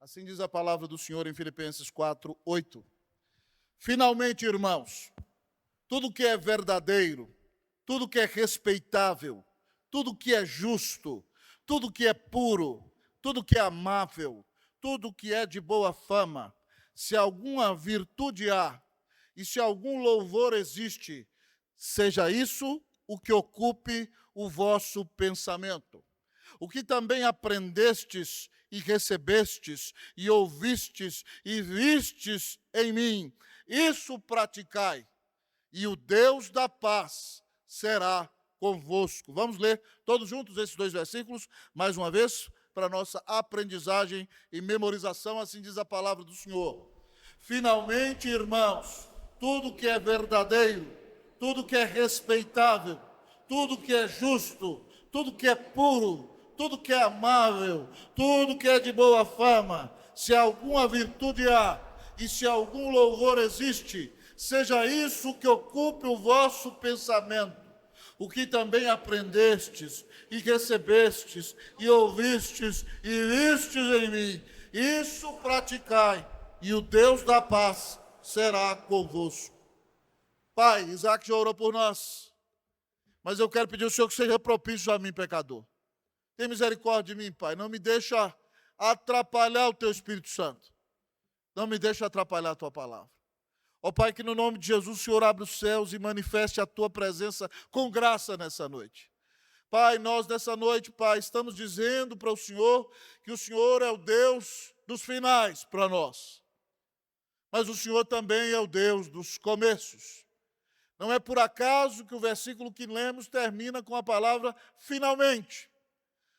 Assim diz a palavra do Senhor em Filipenses 4:8. Finalmente, irmãos, tudo que é verdadeiro, tudo que é respeitável, tudo que é justo, tudo que é puro, tudo que é amável, tudo que é de boa fama, se alguma virtude há e se algum louvor existe, seja isso o que ocupe o vosso pensamento. O que também aprendestes e recebestes e ouvistes e vistes em mim, isso praticai, e o Deus da paz será convosco. Vamos ler todos juntos esses dois versículos, mais uma vez, para nossa aprendizagem e memorização, assim diz a palavra do Senhor. Finalmente, irmãos, tudo que é verdadeiro, tudo que é respeitável, tudo que é justo, tudo que é puro, tudo que é amável, tudo que é de boa fama, se alguma virtude há e se algum louvor existe, seja isso que ocupe o vosso pensamento. O que também aprendestes e recebestes e ouvistes e vistes em mim, isso praticai, e o Deus da paz será convosco. Pai, Isaac já orou por nós, mas eu quero pedir ao Senhor que seja propício a mim, pecador. Tem misericórdia de mim, Pai. Não me deixa atrapalhar o Teu Espírito Santo. Não me deixa atrapalhar a Tua palavra. Ó Pai, que no nome de Jesus o Senhor abra os céus e manifeste a Tua presença com graça nessa noite. Pai, nós nessa noite, Pai, estamos dizendo para o Senhor que o Senhor é o Deus dos finais para nós. Mas o Senhor também é o Deus dos começos. Não é por acaso que o versículo que lemos termina com a palavra finalmente.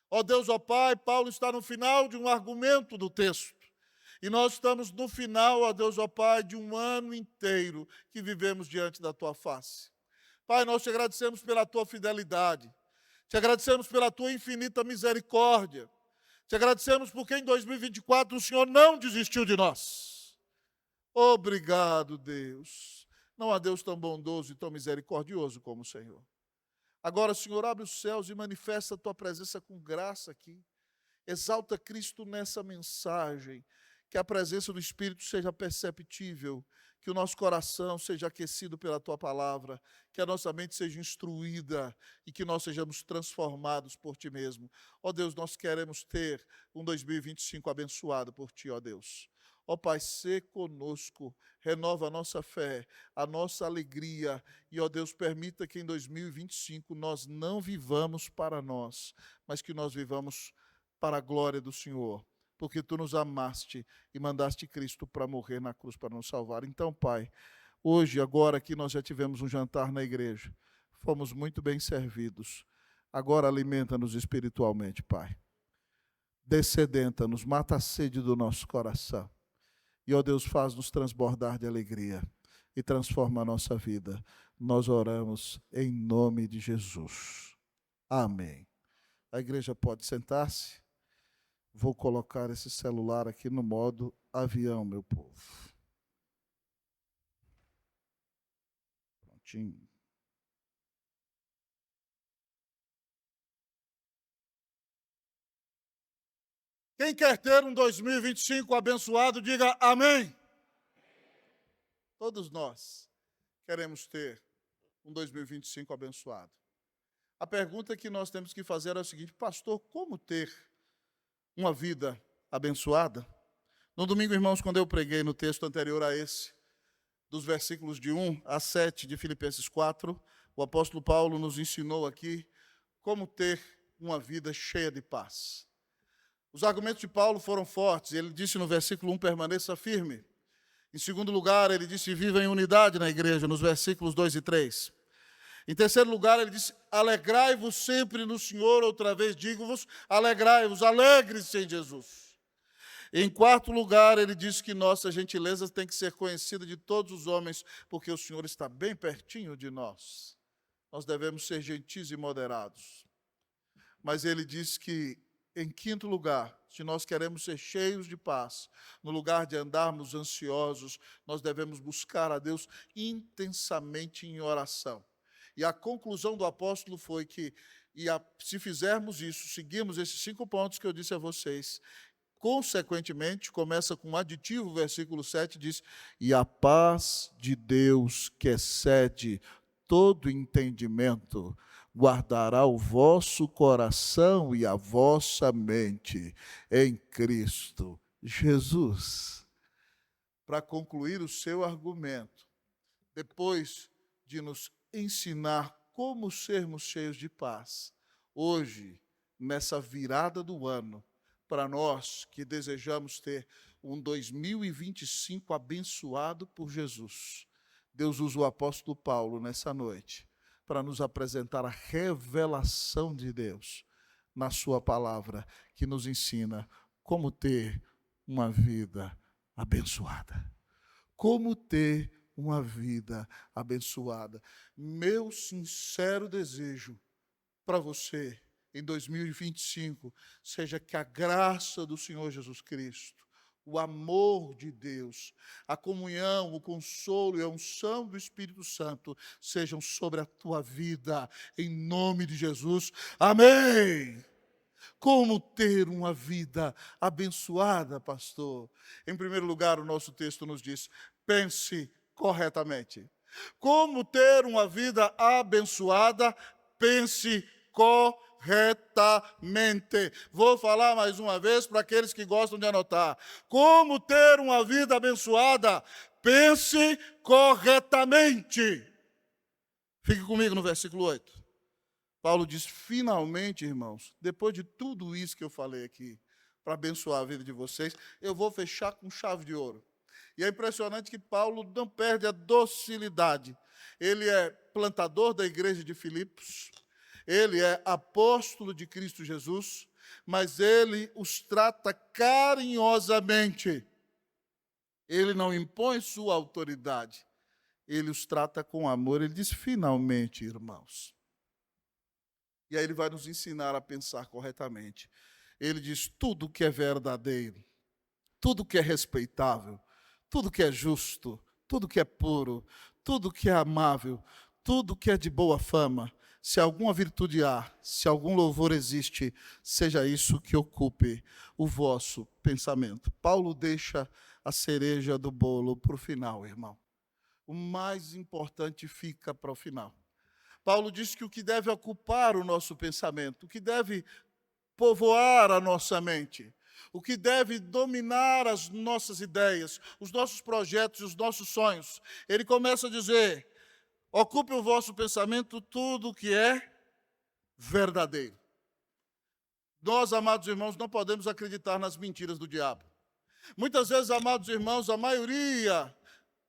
Ó Deus, ó Pai, Paulo está no final de um argumento do texto. E nós estamos no final, ó Deus, ó Pai, de um ano inteiro que vivemos diante da Tua face. Pai, nós te agradecemos pela Tua fidelidade. Te agradecemos pela Tua infinita misericórdia. Te agradecemos porque em 2024 o Senhor não desistiu de nós. Obrigado, Deus. Não há Deus tão bondoso e tão misericordioso como o Senhor. Agora, Senhor, abre os céus e manifesta a Tua presença com graça aqui. Exalta Cristo nessa mensagem. Que a presença do Espírito seja perceptível. Que o nosso coração seja aquecido pela Tua palavra. Que a nossa mente seja instruída. E que nós sejamos transformados por Ti mesmo. Ó Deus, nós queremos ter um 2025 abençoado por Ti, ó Deus. Ó Pai, sê conosco, renova a nossa fé, a nossa alegria, e ó Deus, permita que em 2025 nós não vivamos para nós, mas que nós vivamos para a glória do Senhor, porque Tu nos amaste e mandaste Cristo para morrer na cruz para nos salvar. Então, Pai, hoje, agora que nós já tivemos um jantar na igreja, fomos muito bem servidos, agora alimenta-nos espiritualmente, Pai. Descedenta-nos, mata a sede do nosso coração. E, ó Deus, faz-nos transbordar de alegria e transforma a nossa vida. Nós oramos em nome de Jesus. Amém. A igreja pode sentar-se. Vou colocar esse celular aqui no modo avião, meu povo. Prontinho. Quem quer ter um 2025 abençoado, diga amém. Todos nós queremos ter um 2025 abençoado. A pergunta que nós temos que fazer é a seguinte: pastor, como ter uma vida abençoada? No domingo, irmãos, quando eu preguei no texto anterior a esse, dos versículos de 1 a 7 de Filipenses 4, o apóstolo Paulo nos ensinou aqui como ter uma vida cheia de paz. Os argumentos de Paulo foram fortes. Ele disse no versículo 1, permaneça firme. Em segundo lugar, ele disse, viva em unidade na igreja, nos versículos 2 e 3. Em terceiro lugar, ele disse, alegrai-vos sempre no Senhor, outra vez digo-vos, alegrai-vos, alegre-se em Jesus. Em quarto lugar, ele disse que nossa gentileza tem que ser conhecida de todos os homens, porque o Senhor está bem pertinho de nós. Nós devemos ser gentis e moderados. Mas ele disse que, em quinto lugar, se nós queremos ser cheios de paz, no lugar de andarmos ansiosos, nós devemos buscar a Deus intensamente em oração. E a conclusão do apóstolo foi que, se fizermos isso, seguirmos esses 5 pontos que eu disse a vocês, Consequentemente, começa com um aditivo, versículo 7 diz: e a paz de Deus, que excede todo entendimento, guardará o vosso coração e a vossa mente em Cristo Jesus. Para concluir o seu argumento, depois de nos ensinar como sermos cheios de paz, hoje, nessa virada do ano, para nós que desejamos ter um 2025 abençoado por Jesus, Deus usa o apóstolo Paulo nessa noite para nos apresentar a revelação de Deus na sua palavra, que nos ensina como ter uma vida abençoada. Como ter uma vida abençoada. Meu sincero desejo para você em 2025 seja que a graça do Senhor Jesus Cristo, o amor de Deus, a comunhão, o consolo e a unção do Espírito Santo sejam sobre a tua vida, em nome de Jesus. Amém! Como ter uma vida abençoada, pastor? Em primeiro lugar, o nosso texto nos diz: pense corretamente. Como ter uma vida abençoada? Pense corretamente. Vou falar mais uma vez para aqueles que gostam de anotar. Como ter uma vida abençoada? Pense corretamente. Fique comigo no versículo 8. Paulo diz: finalmente, irmãos, depois de tudo isso que eu falei aqui, para abençoar a vida de vocês, eu vou fechar com chave de ouro. E é impressionante que Paulo não perde a docilidade. Ele é plantador da igreja de Filipos, ele é apóstolo de Cristo Jesus, mas ele os trata carinhosamente. Ele não impõe sua autoridade, ele os trata com amor. Ele diz: finalmente, irmãos. E aí ele vai nos ensinar a pensar corretamente. Ele diz: tudo que é verdadeiro, tudo que é respeitável, tudo que é justo, tudo que é puro, tudo que é amável, tudo que é de boa fama, se alguma virtude há, se algum louvor existe, seja isso que ocupe o vosso pensamento. Paulo deixa a cereja do bolo para o final, irmão. O mais importante fica para o final. Paulo diz que o que deve ocupar o nosso pensamento, o que deve povoar a nossa mente, o que deve dominar as nossas ideias, os nossos projetos e os nossos sonhos. Ele começa a dizer: ocupe o vosso pensamento tudo que é verdadeiro. Nós, amados irmãos, não podemos acreditar nas mentiras do diabo. Muitas vezes, amados irmãos, a maioria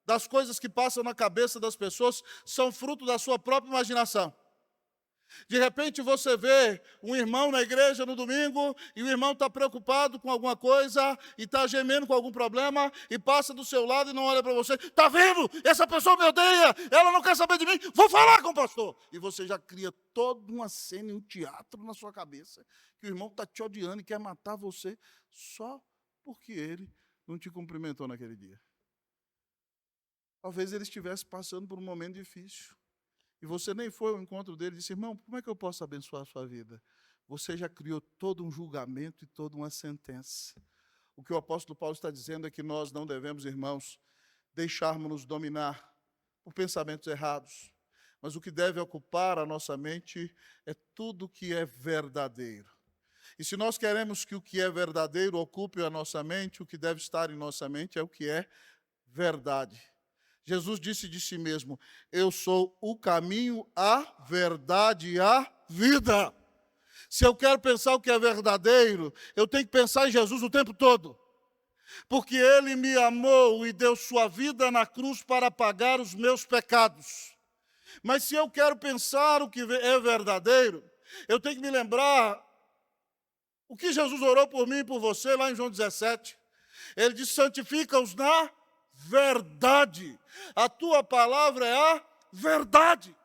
das coisas que passam na cabeça das pessoas são fruto da sua própria imaginação. De repente você vê um irmão na igreja no domingo e o irmão está preocupado com alguma coisa e está gemendo com algum problema e passa do seu lado e não olha para você. Está vendo? Essa pessoa me odeia, ela não quer saber de mim, vou falar com o pastor. E você já cria toda uma cena, um teatro na sua cabeça, que o irmão está te odiando e quer matar você só porque ele não te cumprimentou naquele dia. Talvez ele estivesse passando por um momento difícil. E você nem foi ao encontro dele e disse: irmão, como é que eu posso abençoar a sua vida? Você já criou todo um julgamento e toda uma sentença. O que o apóstolo Paulo está dizendo é que nós não devemos, irmãos, deixarmos-nos dominar por pensamentos errados. Mas o que deve ocupar a nossa mente é tudo o que é verdadeiro. E se nós queremos que o que é verdadeiro ocupe a nossa mente, o que deve estar em nossa mente é o que é verdade. Jesus disse de si mesmo: eu sou o caminho, a verdade e a vida. Se eu quero pensar o que é verdadeiro, eu tenho que pensar em Jesus o tempo todo. Porque Ele me amou e deu sua vida na cruz para pagar os meus pecados. Mas se eu quero pensar o que é verdadeiro, eu tenho que me lembrar o que Jesus orou por mim e por você lá em João 17. Ele disse: santifica-os na verdade. A tua palavra é a verdade.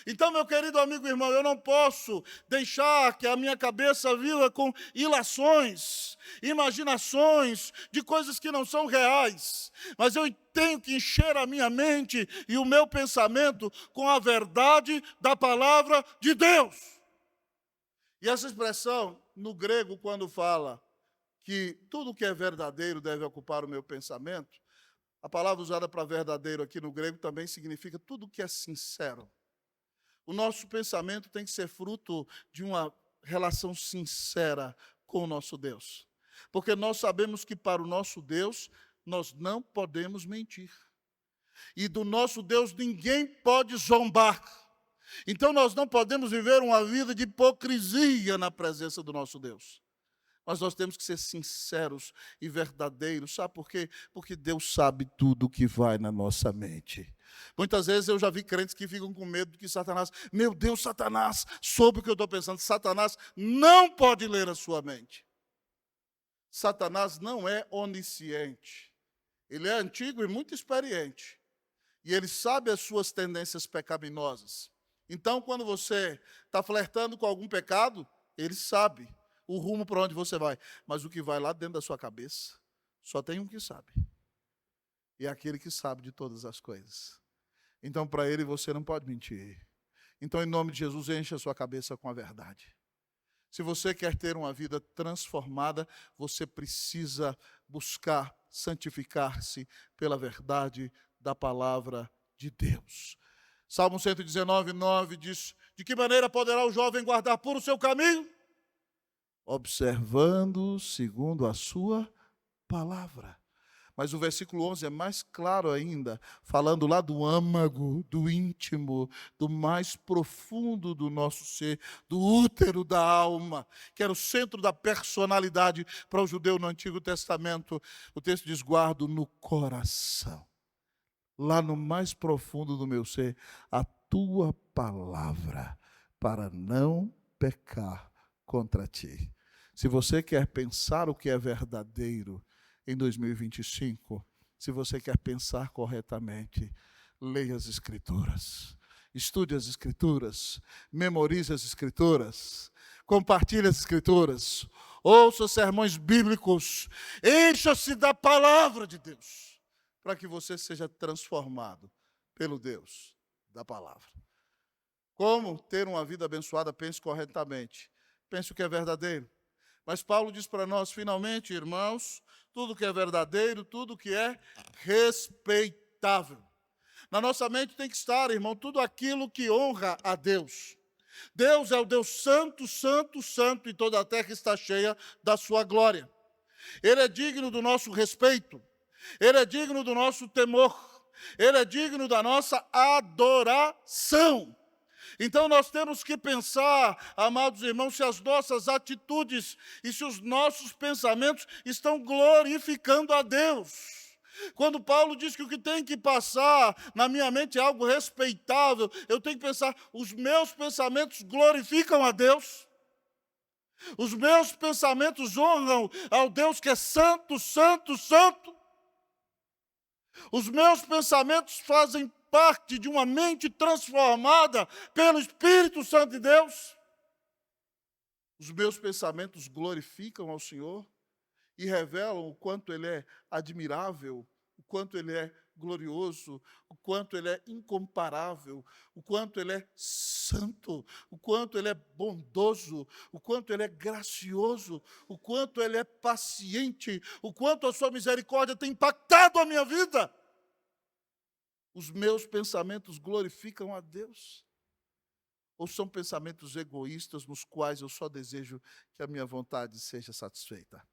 Então, meu querido amigo e irmão, eu não posso deixar que a minha cabeça viva com ilações, imaginações de coisas que não são reais, mas eu tenho que encher a minha mente e o meu pensamento com a verdade da palavra de Deus. E essa expressão, no grego, quando fala que tudo que é verdadeiro deve ocupar o meu pensamento, a palavra usada para verdadeiro aqui no grego também significa tudo que é sincero. O nosso pensamento tem que ser fruto de uma relação sincera com o nosso Deus. Porque nós sabemos que para o nosso Deus, nós não podemos mentir. E do nosso Deus ninguém pode zombar. Então nós não podemos viver uma vida de hipocrisia na presença do nosso Deus. Mas nós temos que ser sinceros e verdadeiros. Sabe por quê? Porque Deus sabe tudo o que vai na nossa mente. Muitas vezes eu já vi crentes que ficam com medo de que Satanás, meu Deus, Satanás, soube o que eu estou pensando. Satanás não pode ler a sua mente. Satanás não é onisciente. Ele é antigo e muito experiente. E ele sabe as suas tendências pecaminosas. Então, quando você está flertando com algum pecado, ele sabe o rumo para onde você vai. Mas o que vai lá dentro da sua cabeça, só tem um que sabe. E é aquele que sabe de todas as coisas. Então, para ele, você não pode mentir. Então, em nome de Jesus, enche a sua cabeça com a verdade. Se você quer ter uma vida transformada, você precisa buscar santificar-se pela verdade da palavra de Deus. Salmo 119, 9 diz: de que maneira poderá o jovem guardar puro o seu caminho? Observando segundo a sua palavra. Mas o versículo 11 é mais claro ainda, falando lá do âmago, do íntimo, do mais profundo do nosso ser, do útero da alma, que era o centro da personalidade para o judeu no Antigo Testamento. O texto diz: guardo no coração, lá no mais profundo do meu ser, a tua palavra, para não pecar contra ti. Se você quer pensar o que é verdadeiro em 2025, se você quer pensar corretamente, leia as Escrituras, estude as Escrituras, memorize as Escrituras, compartilhe as Escrituras, ouça sermões bíblicos, encha-se da palavra de Deus, para que você seja transformado pelo Deus da palavra. Como ter uma vida abençoada? Pense corretamente, pense o que é verdadeiro. Mas Paulo diz para nós, finalmente, irmãos, tudo que é verdadeiro, tudo que é respeitável. Na nossa mente tem que estar, irmão, tudo aquilo que honra a Deus. Deus é o Deus santo, santo, santo, e toda a terra está cheia da sua glória. Ele é digno do nosso respeito, Ele é digno do nosso temor, Ele é digno da nossa adoração. Então nós temos que pensar, amados irmãos, se as nossas atitudes e se os nossos pensamentos estão glorificando a Deus. Quando Paulo diz que o que tem que passar na minha mente é algo respeitável, eu tenho que pensar, os meus pensamentos glorificam a Deus? Os meus pensamentos honram ao Deus que é santo, santo, santo? Os meus pensamentos fazem parte de uma mente transformada pelo Espírito Santo de Deus? Os meus pensamentos glorificam ao Senhor e revelam o quanto Ele é admirável, o quanto Ele é glorioso, o quanto Ele é incomparável, o quanto Ele é santo, o quanto Ele é bondoso, o quanto Ele é gracioso, o quanto Ele é paciente, o quanto a sua misericórdia tem impactado a minha vida. Os meus pensamentos glorificam a Deus? Ou são pensamentos egoístas nos quais eu só desejo que a minha vontade seja satisfeita?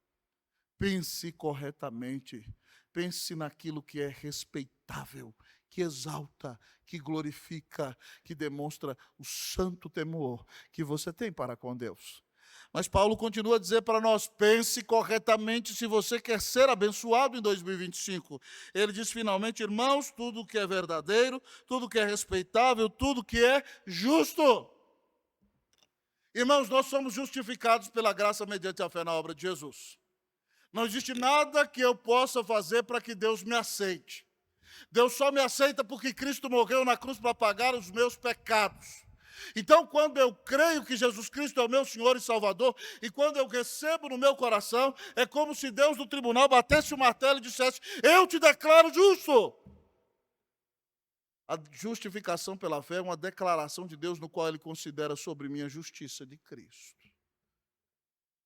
Pense corretamente, pense naquilo que é respeitável, que exalta, que glorifica, que demonstra o santo temor que você tem para com Deus. Mas Paulo continua a dizer para nós, pense corretamente se você quer ser abençoado em 2025. Ele diz finalmente, irmãos, tudo que é verdadeiro, tudo que é respeitável, tudo que é justo. Irmãos, nós somos justificados pela graça mediante a fé na obra de Jesus. Não existe nada que eu possa fazer para que Deus me aceite. Deus só me aceita porque Cristo morreu na cruz para pagar os meus pecados. Então, quando eu creio que Jesus Cristo é o meu Senhor e Salvador, e quando eu recebo no meu coração, é como se Deus no tribunal batesse o martelo e dissesse, eu te declaro justo. A justificação pela fé é uma declaração de Deus no qual Ele considera sobre mim a justiça de Cristo.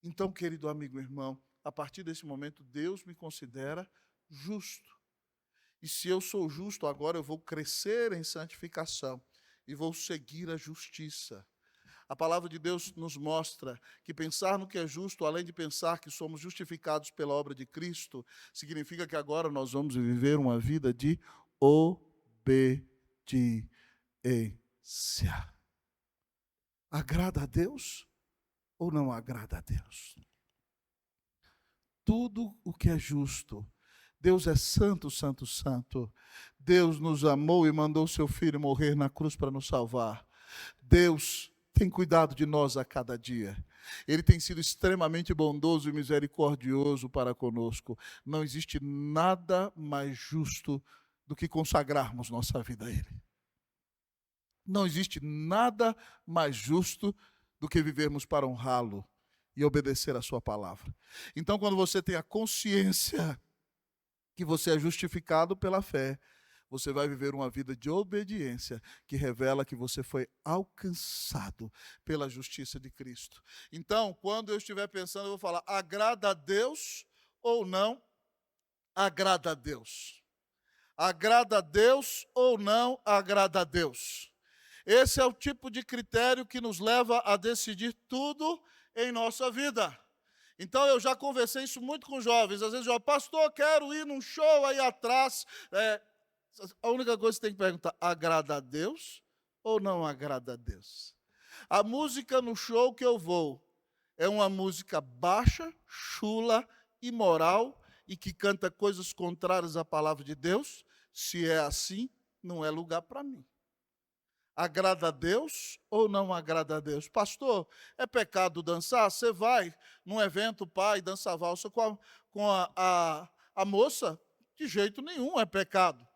Então, querido amigo e irmão, a partir desse momento, Deus me considera justo. E se eu sou justo, agora eu vou crescer em santificação e vou seguir a justiça. A palavra de Deus nos mostra que pensar no que é justo, além de pensar que somos justificados pela obra de Cristo, significa que agora nós vamos viver uma vida de obediência. Agrada a Deus ou não agrada a Deus? Tudo o que é justo. Deus é santo, santo, santo. Deus nos amou e mandou seu Filho morrer na cruz para nos salvar. Deus tem cuidado de nós a cada dia. Ele tem sido extremamente bondoso e misericordioso para conosco. Não existe nada mais justo do que consagrarmos nossa vida a Ele. Não existe nada mais justo do que vivermos para honrá-lo e obedecer a sua palavra. Então, quando você tem a consciência que você é justificado pela fé, você vai viver uma vida de obediência que revela que você foi alcançado pela justiça de Cristo. Então, quando eu estiver pensando, eu vou falar, agrada a Deus ou não agrada a Deus? Agrada a Deus ou não agrada a Deus? Esse é o tipo de critério que nos leva a decidir tudo em nossa vida. Então, eu já conversei isso muito com jovens. Às vezes, eu pastor, quero ir num show aí atrás. A única coisa que você tem que perguntar, agrada a Deus ou não agrada a Deus? A música no show que eu vou é uma música baixa, chula, imoral e que canta coisas contrárias à palavra de Deus? Se é assim, não é lugar para mim. Agrada a Deus ou não agrada a Deus? Pastor, é pecado dançar? Você vai num evento, pai, dança valsa com a moça? De jeito nenhum é pecado.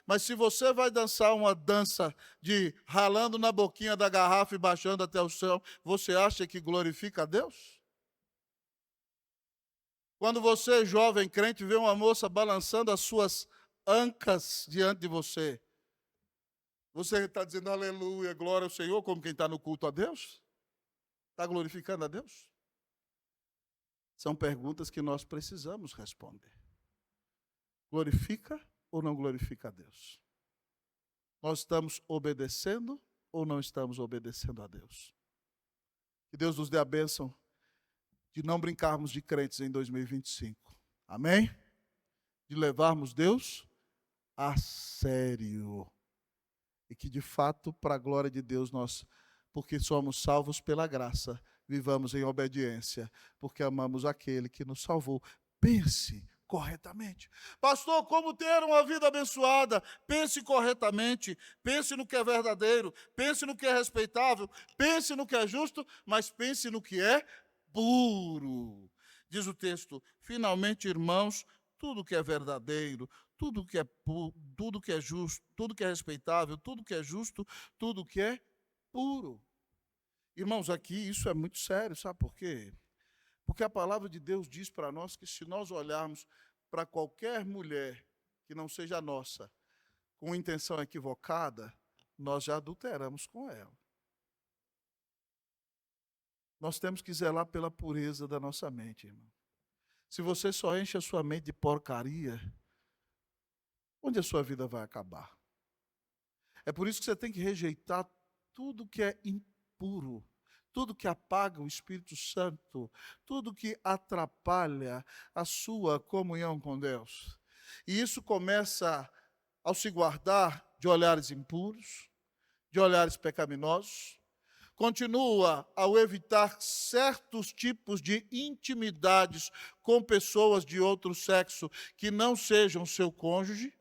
Mas se você vai dançar uma dança de ralando na boquinha da garrafa e baixando até o céu, você acha que glorifica a Deus? Quando você, jovem crente, vê uma moça balançando as suas ancas diante de você, você está dizendo aleluia, glória ao Senhor, como quem está no culto a Deus? Está glorificando a Deus? São perguntas que nós precisamos responder. Glorifica ou não glorifica a Deus? Nós estamos obedecendo ou não estamos obedecendo a Deus? Que Deus nos dê a bênção de não brincarmos de crentes em 2025. Amém? De levarmos Deus a sério. E que, de fato, para a glória de Deus, nós, porque somos salvos pela graça, vivamos em obediência, porque amamos aquele que nos salvou. Pense corretamente. Pastor, como ter uma vida abençoada? Pense corretamente, pense no que é verdadeiro, pense no que é respeitável, pense no que é justo, mas pense no que é puro. Diz o texto, finalmente, irmãos, tudo que é verdadeiro, tudo que é puro, tudo que é justo, tudo que é respeitável, tudo que é justo, tudo que é puro. Irmãos, aqui isso é muito sério, sabe por quê? Porque a palavra de Deus diz para nós que se nós olharmos para qualquer mulher que não seja nossa, com intenção equivocada, nós já adulteramos com ela. Nós temos que zelar pela pureza da nossa mente, irmão. Se você só enche a sua mente de porcaria, onde a sua vida vai acabar? É por isso que você tem que rejeitar tudo que é impuro, tudo que apaga o Espírito Santo, tudo que atrapalha a sua comunhão com Deus. E isso começa ao se guardar de olhares impuros, de olhares pecaminosos, continua ao evitar certos tipos de intimidades com pessoas de outro sexo que não sejam seu cônjuge,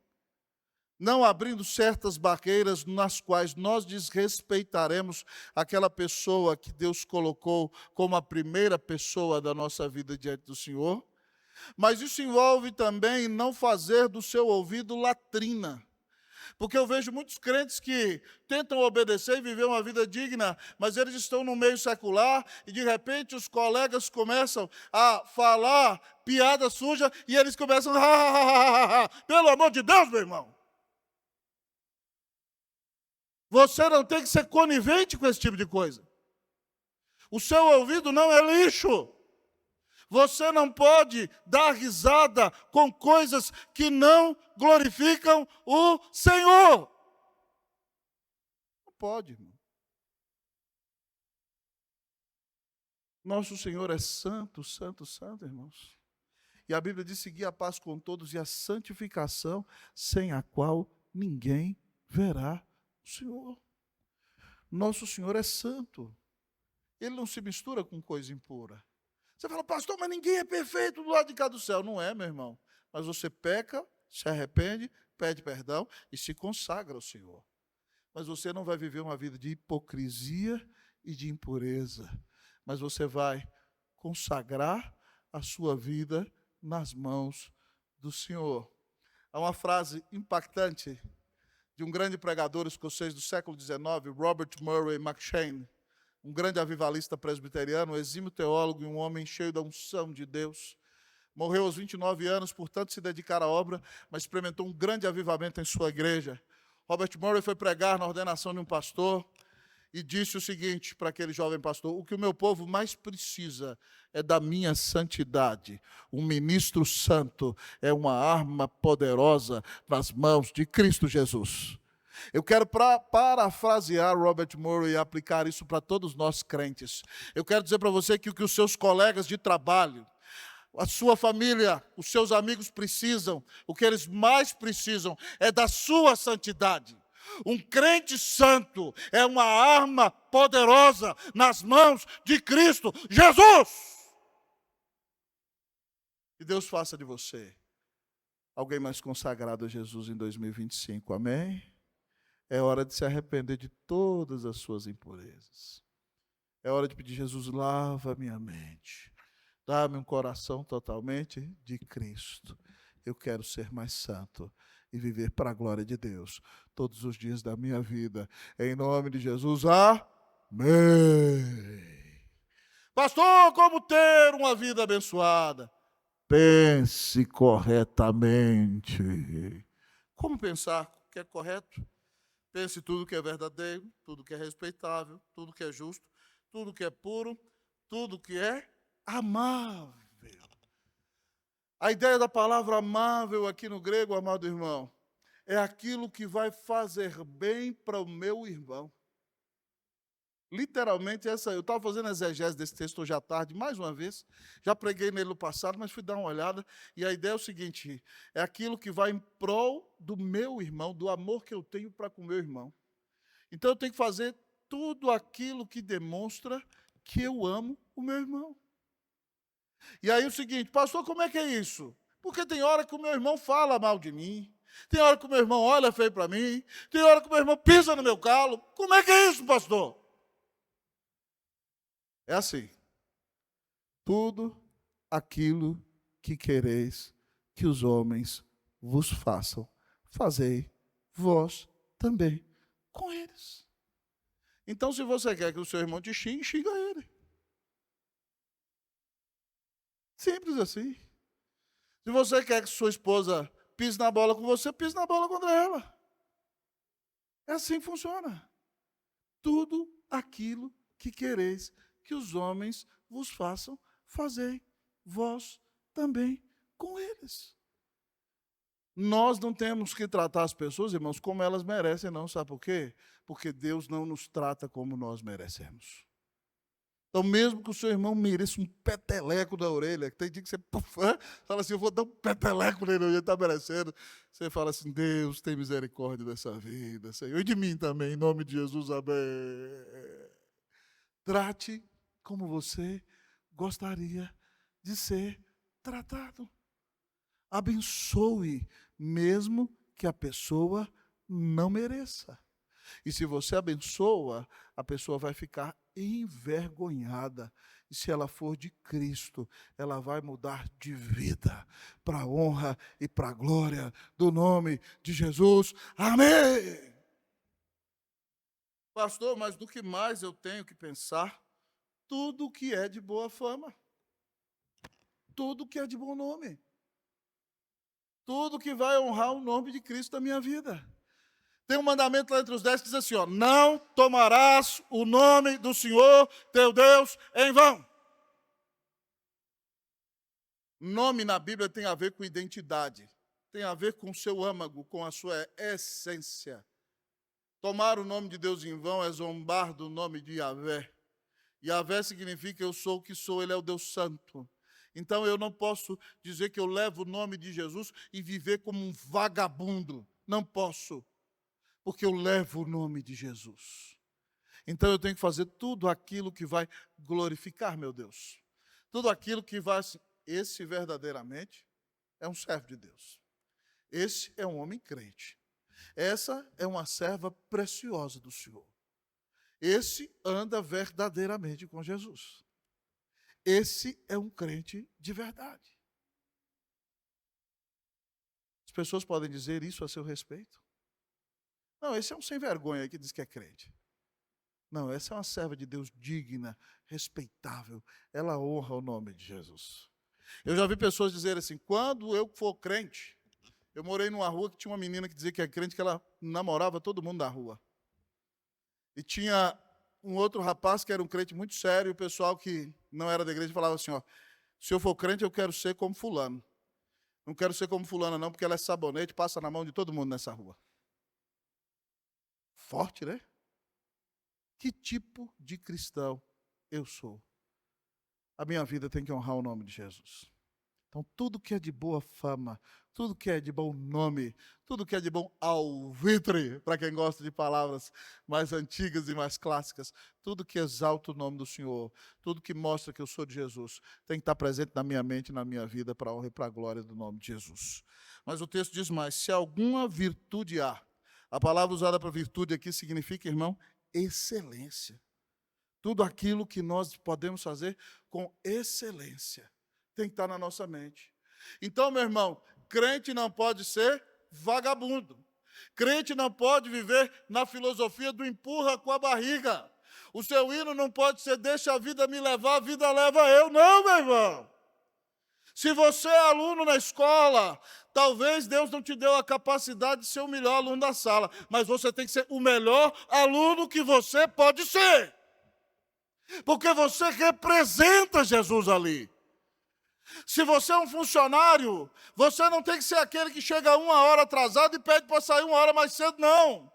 não abrindo certas barreiras nas quais nós desrespeitaremos aquela pessoa que Deus colocou como a primeira pessoa da nossa vida diante do Senhor. Mas isso envolve também não fazer do seu ouvido latrina. Porque eu vejo muitos crentes que tentam obedecer e viver uma vida digna, mas eles estão no meio secular e de repente os colegas começam a falar piada suja e eles começam, pelo amor de Deus, meu irmão. Você não tem que ser conivente com esse tipo de coisa. O seu ouvido não é lixo. Você não pode dar risada com coisas que não glorificam o Senhor. Não pode, irmão. Nosso Senhor é santo, santo, santo, irmãos. E a Bíblia diz seguir a paz com todos e a santificação, sem a qual ninguém verá o Senhor. Nosso Senhor é santo. Ele não se mistura com coisa impura. Você fala, pastor, mas ninguém é perfeito do lado de cá do céu. Não é, meu irmão. Mas você peca, se arrepende, pede perdão e se consagra ao Senhor. Mas você não vai viver uma vida de hipocrisia e de impureza. Mas você vai consagrar a sua vida nas mãos do Senhor. Há uma frase impactante de um grande pregador escocês do século XIX, Robert Murray McCheyne, um grande avivalista presbiteriano, um exímio teólogo e um homem cheio da unção de Deus. Morreu aos 29 anos, por tanto se dedicar à obra, mas experimentou um grande avivamento em sua igreja. Robert Murray foi pregar na ordenação de um pastor e disse o seguinte para aquele jovem pastor: o que o meu povo mais precisa é da minha santidade. Um ministro santo é uma arma poderosa nas mãos de Cristo Jesus. Eu quero parafrasear Robert Murray e aplicar isso para todos nós crentes. Eu quero dizer para você que o que os seus colegas de trabalho, a sua família, os seus amigos precisam, o que eles mais precisam é da sua santidade. Um crente santo é uma arma poderosa nas mãos de Cristo Jesus. Que Deus faça de você alguém mais consagrado a Jesus em 2025, amém? É hora de se arrepender de todas as suas impurezas. É hora de pedir, Jesus, lava minha mente. Dá-me um coração totalmente de Cristo. Eu quero ser mais santo e viver para a glória de Deus todos os dias da minha vida. Em nome de Jesus, amém. Pastor, como ter uma vida abençoada? Pense corretamente. Como pensar que é correto? Pense tudo que é verdadeiro, tudo que é respeitável, tudo que é justo, tudo que é puro, tudo que é amável. A ideia da palavra amável aqui no grego, amado irmão, é aquilo que vai fazer bem para o meu irmão. Literalmente, eu estava fazendo exegese desse texto hoje à tarde, mais uma vez, já preguei nele no passado, mas fui dar uma olhada, e a ideia é o seguinte: é aquilo que vai em prol do meu irmão, do amor que eu tenho para com o meu irmão. Então eu tenho que fazer tudo aquilo que demonstra que eu amo o meu irmão. E aí o seguinte, pastor, como é que é isso? Porque tem hora que o meu irmão fala mal de mim, tem hora que o meu irmão olha feio para mim, tem hora que o meu irmão pisa no meu calo. Como é que é isso, pastor? É assim: tudo aquilo que quereis que os homens vos façam, fazei vós também com eles. Então, se você quer que o seu irmão te xingue, xinga ele. Simples assim. Se você quer que sua esposa pise na bola com você, pise na bola contra ela. É assim que funciona. Tudo aquilo que quereis que os homens vos façam, fazei vós também com eles. Nós não temos que tratar as pessoas, irmãos, como elas merecem, não. Sabe por quê? Porque Deus não nos trata como nós merecemos. Então, mesmo que o seu irmão mereça um peteleco da orelha, que tem dia que você fala assim, eu vou dar um peteleco nele, ele está merecendo. Você fala assim, Deus, tem misericórdia dessa vida, Senhor, e de mim também, em nome de Jesus, amém. Trate como você gostaria de ser tratado. Abençoe, mesmo que a pessoa não mereça. E se você abençoa, a pessoa vai ficar envergonhada. E se ela for de Cristo, ela vai mudar de vida para a honra e para a glória do nome de Jesus. Amém! Pastor, mas do que mais eu tenho que pensar? Tudo que é de boa fama. Tudo que é de bom nome. Tudo que vai honrar o nome de Cristo na minha vida. Tem um mandamento lá entre os 10 que diz assim, ó, não tomarás o nome do Senhor, teu Deus, em vão. Nome na Bíblia tem a ver com identidade, tem a ver com o seu âmago, com a sua essência. Tomar o nome de Deus em vão é zombar do nome de Yahvé. Yahvé significa eu sou o que sou, ele é o Deus Santo. Então eu não posso dizer que eu levo o nome de Jesus e viver como um vagabundo. Não posso, porque eu levo o nome de Jesus. Então eu tenho que fazer tudo aquilo que vai glorificar meu Deus. Tudo aquilo que vai... Esse verdadeiramente é um servo de Deus. Esse é um homem crente. Essa é uma serva preciosa do Senhor. Esse anda verdadeiramente com Jesus. Esse é um crente de verdade. As pessoas podem dizer isso a seu respeito? Não, esse é um sem vergonha que diz que é crente. Não, essa é uma serva de Deus digna, respeitável. Ela honra o nome de Jesus. Eu já vi pessoas dizerem assim, quando eu for crente, eu morei numa rua que tinha uma menina que dizia que é crente, que ela namorava todo mundo da rua. E tinha um outro rapaz que era um crente muito sério, e o pessoal que não era da igreja falava assim, ó, se eu for crente, eu quero ser como fulano. Não quero ser como fulana não, porque ela é sabonete, passa na mão de todo mundo nessa rua. Forte, né? Que tipo de cristão eu sou? A minha vida tem que honrar o nome de Jesus. Então, tudo que é de boa fama, tudo que é de bom nome, tudo que é de bom alvitre, para quem gosta de palavras mais antigas e mais clássicas, tudo que exalta o nome do Senhor, tudo que mostra que eu sou de Jesus, tem que estar presente na minha mente e na minha vida para a honra e para a glória do nome de Jesus. Mas o texto diz mais, se alguma virtude há, a palavra usada para virtude aqui significa, irmão, excelência. Tudo aquilo que nós podemos fazer com excelência tem que estar na nossa mente. Então, meu irmão, crente não pode ser vagabundo. Crente não pode viver na filosofia do empurra com a barriga. O seu hino não pode ser deixa a vida me levar, a vida leva eu. Não, meu irmão. Se você é aluno na escola, talvez Deus não te deu a capacidade de ser o melhor aluno da sala, mas você tem que ser o melhor aluno que você pode ser. Porque você representa Jesus ali. Se você é um funcionário, você não tem que ser aquele que chega 1 hora atrasado e pede para sair 1 hora mais cedo, não.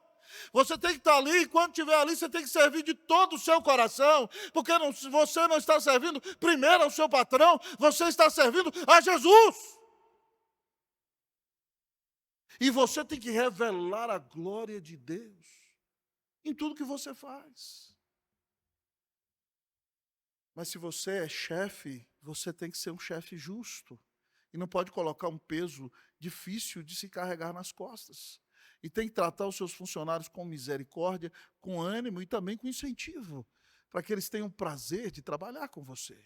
Você tem que estar ali, e quando estiver ali, você tem que servir de todo o seu coração, porque você não está servindo primeiro ao seu patrão, você está servindo a Jesus. E você tem que revelar a glória de Deus em tudo que você faz. Mas se você é chefe, você tem que ser um chefe justo. E não pode colocar um peso difícil de se carregar nas costas. E tem que tratar os seus funcionários com misericórdia, com ânimo e também com incentivo, para que eles tenham prazer de trabalhar com você.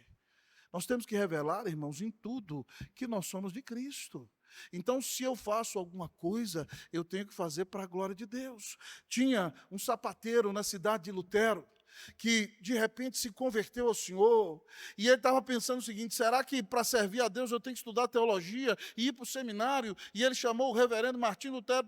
Nós temos que revelar, irmãos, em tudo que nós somos de Cristo. Então, se eu faço alguma coisa, eu tenho que fazer para a glória de Deus. Tinha um sapateiro na cidade de Lutero, que de repente se converteu ao Senhor, e ele estava pensando o seguinte, será que para servir a Deus eu tenho que estudar teologia e ir para o seminário? E ele chamou o reverendo Martim Lutero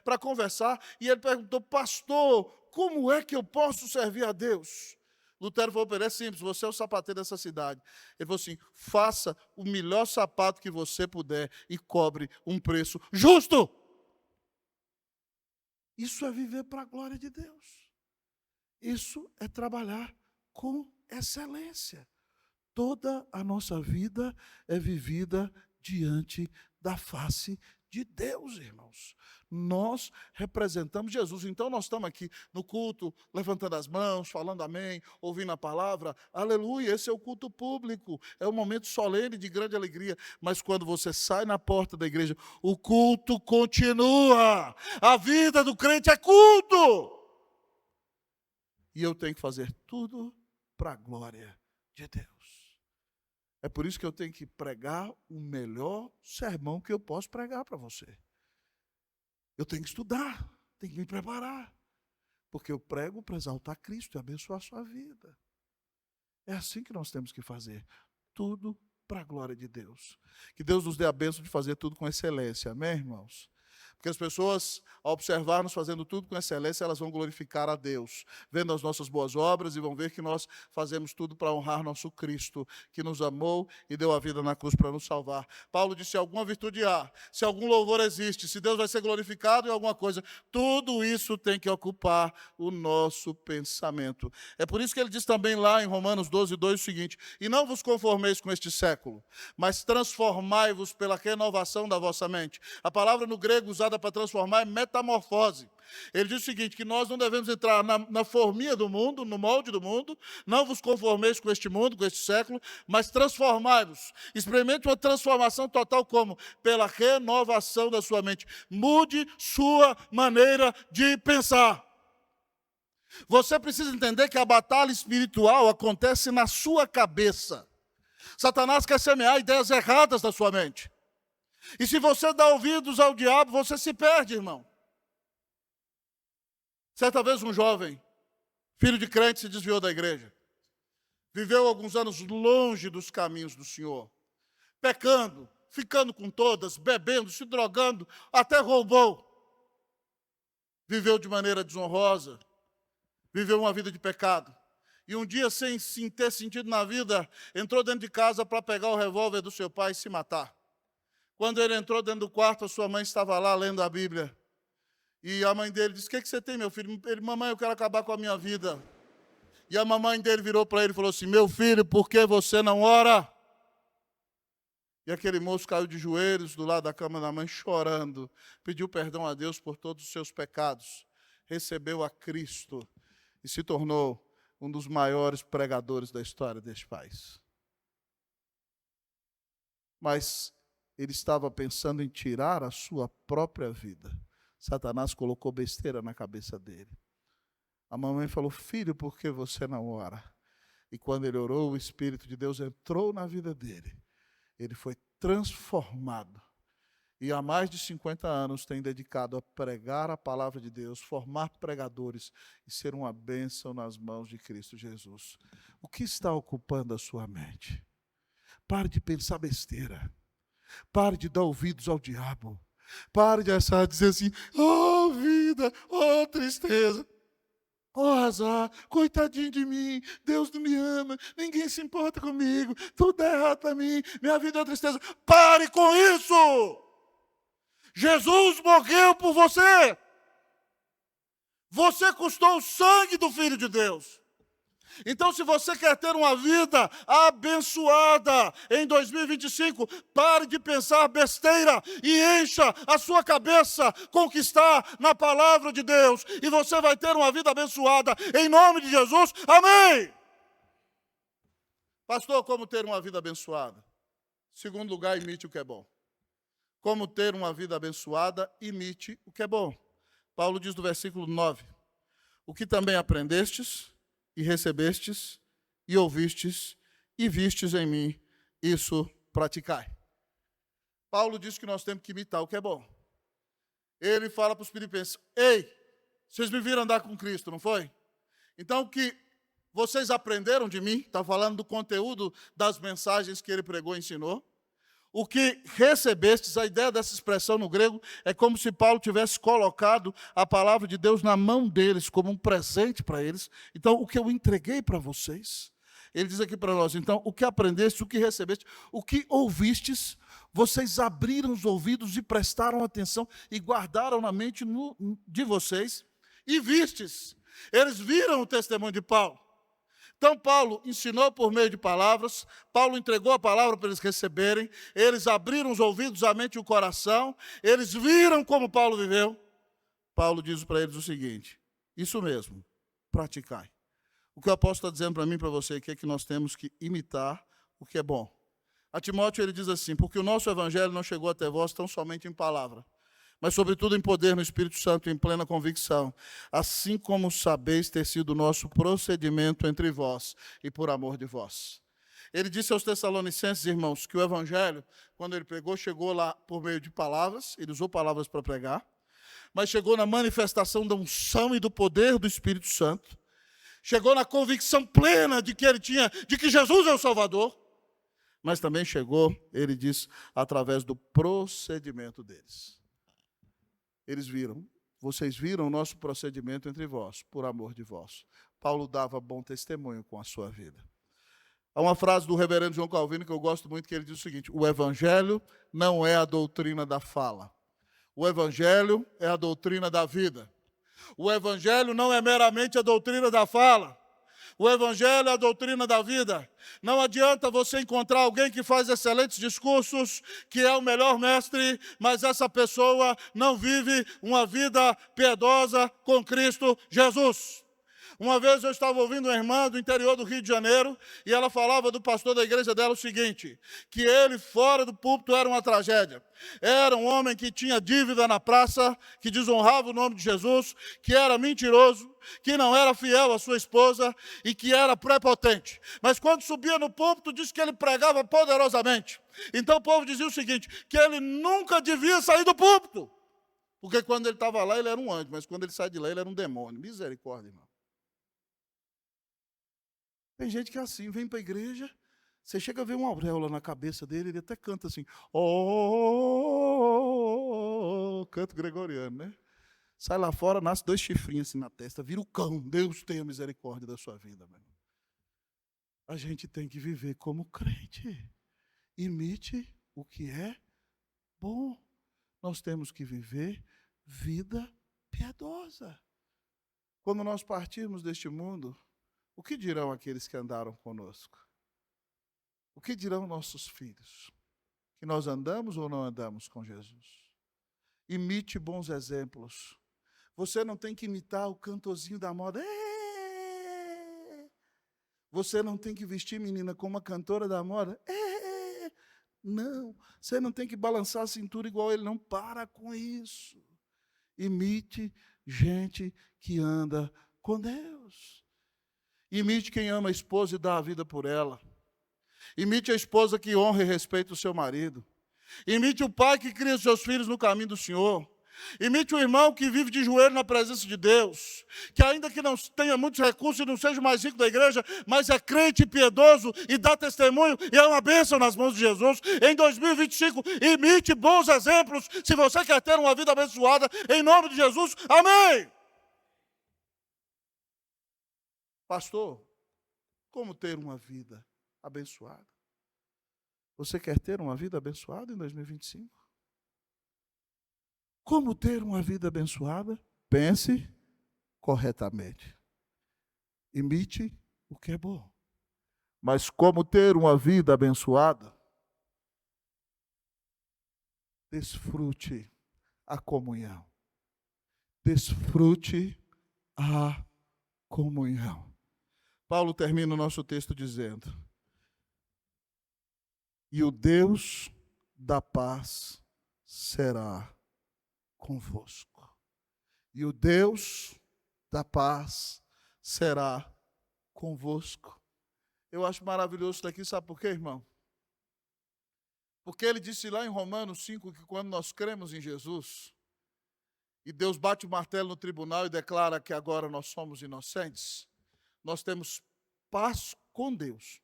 para conversar, e ele perguntou, pastor, como é que eu posso servir a Deus? Lutero falou para ele, é simples, você é o sapateiro dessa cidade. Ele falou assim, faça o melhor sapato que você puder e cobre um preço justo. Isso é viver para a glória de Deus. Isso é trabalhar com excelência. Toda a nossa vida é vivida diante da face de Deus, irmãos. Nós representamos Jesus. Então, nós estamos aqui no culto, levantando as mãos, falando amém, ouvindo a palavra. Aleluia, esse é o culto público. É um momento solene de grande alegria. Mas quando você sai na porta da igreja, o culto continua. A vida do crente é culto. E eu tenho que fazer tudo para a glória de Deus. É por isso que eu tenho que pregar o melhor sermão que eu posso pregar para você. Eu tenho que estudar, tenho que me preparar. Porque eu prego para exaltar Cristo e abençoar a sua vida. É assim que nós temos que fazer. Tudo para a glória de Deus. Que Deus nos dê a bênção de fazer tudo com excelência. Amém, irmãos? Porque as pessoas, ao observar-nos fazendo tudo com excelência, elas vão glorificar a Deus, vendo as nossas boas obras e vão ver que nós fazemos tudo para honrar nosso Cristo, que nos amou e deu a vida na cruz para nos salvar. Paulo disse: se alguma virtude há, se algum louvor existe, se Deus vai ser glorificado em alguma coisa, tudo isso tem que ocupar o nosso pensamento. É por isso que ele diz também lá em Romanos 12:2 o seguinte: e não vos conformeis com este século, mas transformai-vos pela renovação da vossa mente. A palavra no grego usada para transformar é metamorfose. Ele diz o seguinte, que nós não devemos entrar na forminha do mundo, no molde do mundo, não vos conformeis com este mundo, com este século, mas transformai-vos. Experimente uma transformação total como? Pela renovação da sua mente. Mude sua maneira de pensar. Você precisa entender que a batalha espiritual acontece na sua cabeça. Satanás quer semear ideias erradas na sua mente. E se você dá ouvidos ao diabo, você se perde, irmão. Certa vez um jovem, filho de crente, se desviou da igreja. Viveu alguns anos longe dos caminhos do Senhor. Pecando, ficando com todas, bebendo, se drogando, até roubou. Viveu de maneira desonrosa. Viveu uma vida de pecado. E um dia, sem ter sentido na vida, entrou dentro de casa para pegar o revólver do seu pai e se matar. Quando ele entrou dentro do quarto, a sua mãe estava lá lendo a Bíblia. E a mãe dele disse: o que você tem, meu filho? Ele: mamãe, eu quero acabar com a minha vida. E a mamãe dele virou para ele e falou assim: meu filho, por que você não ora? E aquele moço caiu de joelhos do lado da cama da mãe, chorando. Pediu perdão a Deus por todos os seus pecados. Recebeu a Cristo e se tornou um dos maiores pregadores da história deste país. Mas ele estava pensando em tirar a sua própria vida. Satanás colocou besteira na cabeça dele. A mamãe falou: filho, por que você não ora? E quando ele orou, o Espírito de Deus entrou na vida dele. Ele foi transformado. E há mais de 50 anos tem dedicado a pregar a palavra de Deus, formar pregadores e ser uma bênção nas mãos de Cristo Jesus. O que está ocupando a sua mente? Pare de pensar besteira. Pare de dar ouvidos ao diabo. Pare de achar, dizer assim: oh vida, oh tristeza, oh azar, coitadinho de mim, Deus não me ama, ninguém se importa comigo, tudo é errado para mim, minha vida é uma tristeza. Pare com isso! Jesus morreu por você. Você custou o sangue do Filho de Deus. Então, se você quer ter uma vida abençoada em 2025, pare de pensar besteira e encha a sua cabeça com o que está na palavra de Deus. E você vai ter uma vida abençoada em nome de Jesus. Amém! Pastor, como ter uma vida abençoada? Segundo lugar, imite o que é bom. Como ter uma vida abençoada, imite o que é bom. Paulo diz no versículo 9: o que também aprendestes e recebestes, e ouvistes, e vistes em mim, isso praticai. Paulo diz que nós temos que imitar o que é bom. Ele fala para os filipenses: ei, vocês me viram andar com Cristo, não foi? Então, o que vocês aprenderam de mim, está falando do conteúdo das mensagens que ele pregou e ensinou. O que recebestes, a ideia dessa expressão no grego, é como se Paulo tivesse colocado a palavra de Deus na mão deles, como um presente para eles. Então, o que eu entreguei para vocês, ele diz aqui para nós: então, o que aprendeste, o que recebeste, o que ouvistes, vocês abriram os ouvidos e prestaram atenção e guardaram na mente de vocês, e vistes. Eles viram o testemunho de Paulo. Então, Paulo ensinou por meio de palavras, Paulo entregou a palavra para eles receberem, eles abriram os ouvidos, a mente e o coração, eles viram como Paulo viveu. Paulo diz para eles o seguinte: isso mesmo, praticai. O que o apóstolo está dizendo para mim e para você aqui é que nós temos que imitar o que é bom. A Timóteo ele diz assim: porque o nosso evangelho não chegou até vós tão somente em palavra, mas sobretudo em poder no Espírito Santo, em plena convicção, assim como sabeis ter sido o nosso procedimento entre vós e por amor de vós. Ele disse aos Tessalonicenses, irmãos, que o Evangelho, quando ele pregou, chegou lá por meio de palavras, ele usou palavras para pregar, mas chegou na manifestação da unção e do poder do Espírito Santo, chegou na convicção plena de que ele tinha, de que Jesus é o Salvador, mas também chegou, ele diz, através do procedimento deles. Eles viram. Vocês viram o nosso procedimento entre vós, por amor de vós. Paulo dava bom testemunho com a sua vida. Há uma frase do reverendo João Calvino que eu gosto muito, que ele diz o seguinte: o evangelho não é a doutrina da fala. O evangelho é a doutrina da vida. O evangelho não é meramente a doutrina da fala. O evangelho é a doutrina da vida. Não adianta você encontrar alguém que faz excelentes discursos, que é o melhor mestre, mas essa pessoa não vive uma vida piedosa com Cristo Jesus. Uma vez eu estava ouvindo uma irmã do interior do Rio de Janeiro, e ela falava do pastor da igreja dela o seguinte, que ele fora do púlpito era uma tragédia. Era um homem que tinha dívida na praça, que desonrava o nome de Jesus, que era mentiroso, que não era fiel à sua esposa e que era prepotente. Mas quando subia no púlpito, disse que ele pregava poderosamente. Então o povo dizia o seguinte, que ele nunca devia sair do púlpito, porque quando ele estava lá ele era um anjo, mas quando ele sai de lá ele era um demônio. Misericórdia, irmão. Tem gente que é assim, vem para a igreja, você chega a ver uma auréola na cabeça dele, ele até canta assim, canto gregoriano, né? Sai lá fora, nasce 2 chifrinhos assim na testa, vira o cão. Deus tenha misericórdia da sua vida, meu irmão. A gente tem que viver como crente. Imite o que é bom. Nós temos que viver vida piedosa. Quando nós partirmos deste mundo, o que dirão aqueles que andaram conosco? O que dirão nossos filhos? Que nós andamos ou não andamos com Jesus? Imite bons exemplos. Você não tem que imitar o cantorzinho da moda. Você não tem que vestir, menina, como a cantora da moda. Não, você não tem que balançar a cintura igual ele. Não, para com isso. Imite gente que anda com Deus. Imite quem ama a esposa e dá a vida por ela. Imite a esposa que honra e respeita o seu marido. Imite o pai que cria os seus filhos no caminho do Senhor. Imite o irmão que vive de joelho na presença de Deus, que ainda que não tenha muitos recursos e não seja o mais rico da igreja, mas é crente e piedoso e dá testemunho e é uma bênção nas mãos de Jesus. Em 2025, imite bons exemplos, se você quer ter uma vida abençoada, em nome de Jesus, amém! Pastor, como ter uma vida abençoada? Você quer ter uma vida abençoada em 2025? Como ter uma vida abençoada? Pense corretamente. Imite o que é bom. Mas como ter uma vida abençoada? Desfrute a comunhão. Desfrute a comunhão. Paulo termina o nosso texto dizendo: e o Deus da paz será convosco. E o Deus da paz será convosco. Eu acho maravilhoso isso daqui, sabe por quê, irmão? Porque ele disse lá em Romanos 5 que quando nós cremos em Jesus, e Deus bate o martelo no tribunal e declara que agora nós somos inocentes, nós temos paz com Deus.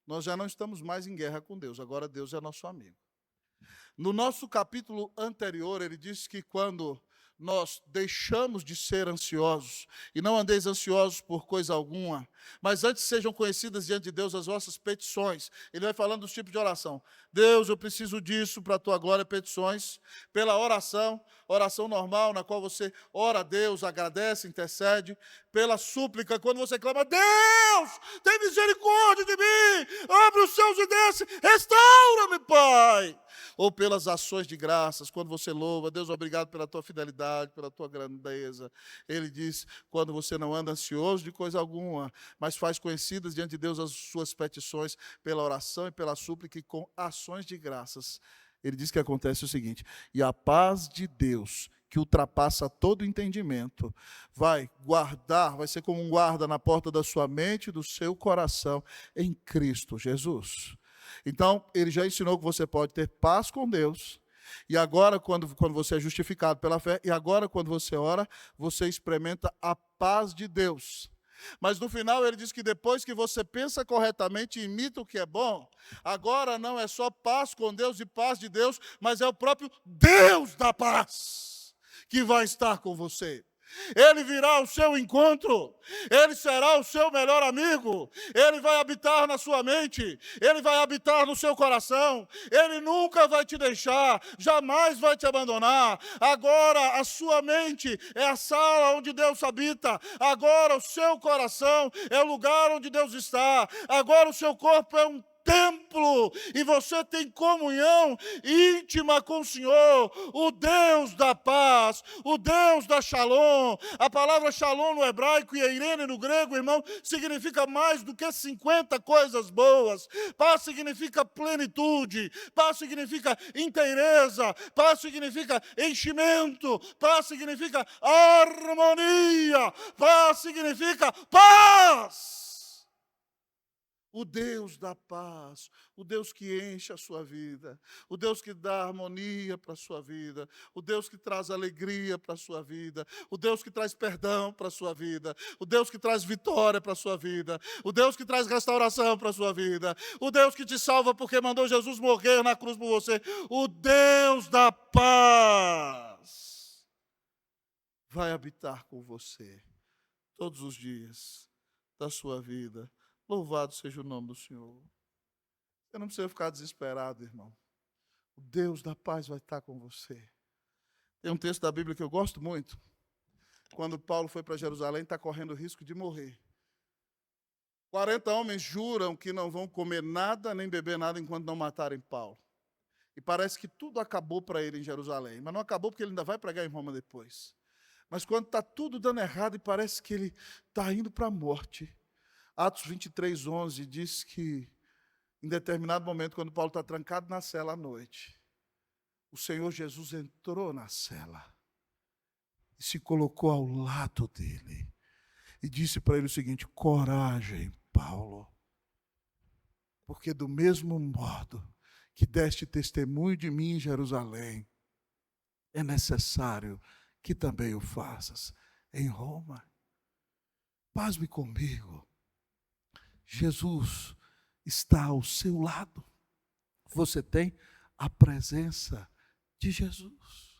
Nós já não estamos mais em guerra com Deus, agora Deus é nosso amigo. No nosso capítulo anterior, ele disse que quando nós deixamos de ser ansiosos, e não andeis ansiosos por coisa alguma, mas antes sejam conhecidas diante de Deus as vossas petições. Ele vai falando dos tipos de oração. Deus, eu preciso disso para a tua glória, petições. Pela oração, oração normal, na qual você ora a Deus, agradece, intercede. Pela súplica, quando você clama, Deus, tem misericórdia de mim, abre os céus e desce, restaura-me, Pai. Ou pelas ações de graças, quando você louva, Deus, obrigado pela tua fidelidade, pela tua grandeza. Ele diz, quando você não anda ansioso de coisa alguma, mas faz conhecidas diante de Deus as suas petições, pela oração e pela súplica e com ações de graças. Ele diz que acontece o seguinte, e a paz de Deus, que ultrapassa todo entendimento, vai guardar, vai ser como um guarda na porta da sua mente e do seu coração, em Cristo Jesus. Então, ele já ensinou que você pode ter paz com Deus, e agora, quando você é justificado pela fé, e agora, quando você ora, você experimenta a paz de Deus. Mas no final ele diz que depois que você pensa corretamente e imita o que é bom, agora não é só paz com Deus e paz de Deus, mas é o próprio Deus da paz, que vai estar com você. Ele virá ao seu encontro, Ele será o seu melhor amigo, Ele vai habitar na sua mente, Ele vai habitar no seu coração, Ele nunca vai te deixar, jamais vai te abandonar. Agora a sua mente é a sala onde Deus habita, agora o seu coração é o lugar onde Deus está, agora o seu corpo é um templo, e você tem comunhão íntima com o Senhor, o Deus da paz, o Deus da Shalom. A palavra Shalom no hebraico e Eirene no grego, irmão, significa mais do que 50 coisas boas. Paz significa plenitude, paz significa inteireza, paz significa enchimento, paz significa harmonia, paz significa paz. O Deus da paz, o Deus que enche a sua vida, o Deus que dá harmonia para a sua vida, o Deus que traz alegria para a sua vida, o Deus que traz perdão para a sua vida, o Deus que traz vitória para a sua vida, o Deus que traz restauração para a sua vida, o Deus que te salva porque mandou Jesus morrer na cruz por você, o Deus da paz vai habitar com você todos os dias da sua vida. Louvado seja o nome do Senhor. Você não precisa ficar desesperado, irmão. O Deus da paz vai estar com você. Tem um texto da Bíblia que eu gosto muito. Quando Paulo foi para Jerusalém, está correndo o risco de morrer. 40 homens juram que não vão comer nada, nem beber nada, enquanto não matarem Paulo. E parece que tudo acabou para ele em Jerusalém. Mas não acabou porque ele ainda vai pregar em Roma depois. Mas quando está tudo dando errado e parece que ele está indo para a morte, Atos 23, 11 diz que, em determinado momento, quando Paulo está trancado na cela à noite, o Senhor Jesus entrou na cela e se colocou ao lado dele e disse para ele o seguinte: coragem, Paulo, porque do mesmo modo que deste testemunho de mim em Jerusalém, é necessário que também o faças em Roma. Pasme comigo. Jesus está ao seu lado. Você tem a presença de Jesus.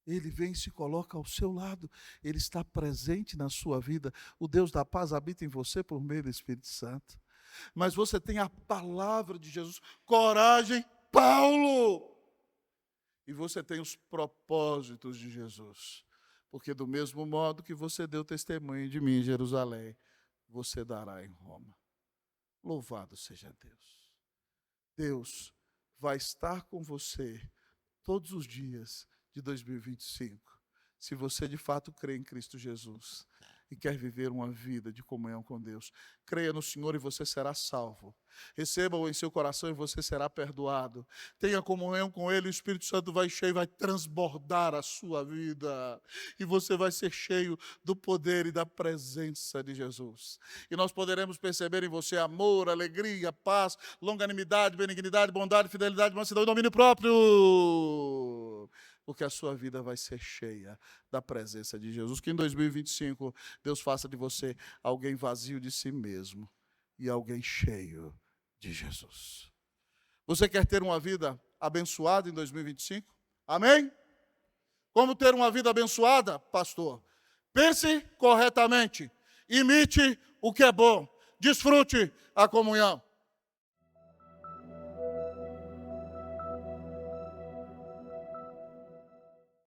Ele vem e se coloca ao seu lado. Ele está presente na sua vida. O Deus da paz habita em você por meio do Espírito Santo. Mas você tem a palavra de Jesus. Coragem, Paulo! E você tem os propósitos de Jesus. Porque do mesmo modo que você deu testemunho de mim em Jerusalém, você dará em Roma. Louvado seja Deus. Deus vai estar com você todos os dias de 2025, se você de fato crê em Cristo Jesus e quer viver uma vida de comunhão com Deus. Creia no Senhor e você será salvo. Receba-o em seu coração e você será perdoado. Tenha comunhão com Ele, o Espírito Santo vai encher e vai transbordar a sua vida. E você vai ser cheio do poder e da presença de Jesus. E nós poderemos perceber em você amor, alegria, paz, longanimidade, benignidade, bondade, fidelidade, mansidão e domínio próprio. Porque a sua vida vai ser cheia da presença de Jesus. Que em 2025 Deus faça de você alguém vazio de si mesmo e alguém cheio de Jesus. Você quer ter uma vida abençoada em 2025? Amém? Como ter uma vida abençoada, pastor? Pense corretamente, imite o que é bom, desfrute a comunhão.